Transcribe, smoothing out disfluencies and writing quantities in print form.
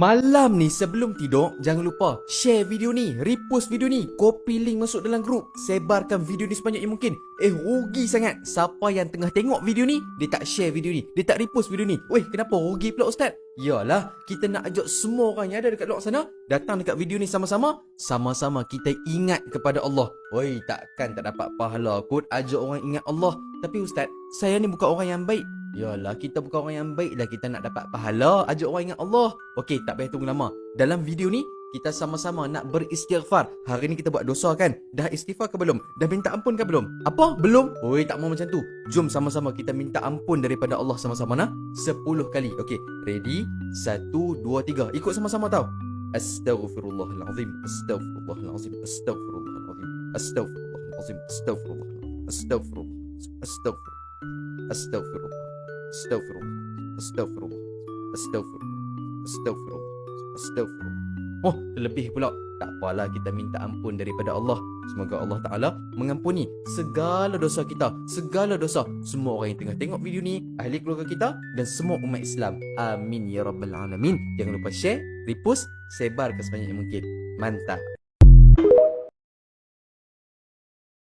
Malam ni sebelum tidur, jangan lupa share video ni, repost video ni, copy link masuk dalam grup, sebarkan video ni sebanyak yang mungkin. Rugi sangat siapa yang tengah tengok video ni, dia tak share video ni, dia tak repost video ni. Weh, kenapa rugi pula Ustaz? Yalah, kita nak ajak semua orang yang ada dekat luar sana datang dekat video ni sama-sama. Sama-sama kita ingat kepada Allah. Oi, takkan tak dapat pahala kot ajak orang ingat Allah. Tapi Ustaz, saya ni bukan orang yang baik. Yalah, kita bukan orang yang baik lah, kita nak dapat pahala ajak orang ingat Allah. Okey, tak payah tunggu lama. Dalam video ni kita sama-sama nak beristighfar. Hari ni kita buat dosa kan? Dah istighfar ke belum? Dah minta ampun ke belum? Apa? Belum? Oi, tak mau macam tu. Jom sama-sama kita minta ampun daripada Allah sama-sama nah. 10 kali. Okey, ready? 1, 2, 3. Ikut sama-sama tau. Astaghfirullahalazim. Astaghfirullahalazim. Astaghfirullahalazim. Astaghfirullahalazim. Astaghfirullah. Astaghfirullah. Astaghfirullah. Astaghfirullah. Astaghfirullah. Astaghfirullah. Astaghfirullah. Astaghfirullah. Astaghfirullah. Oh, terlebih pula. Tak apalah, kita minta ampun daripada Allah. Semoga Allah Ta'ala mengampuni segala dosa kita, segala dosa semua orang yang tengah tengok video ni, ahli keluarga kita dan semua umat Islam. Amin ya rabbal alamin. Jangan lupa share, repost, sebar ke sebanyak yang mungkin. Mantap.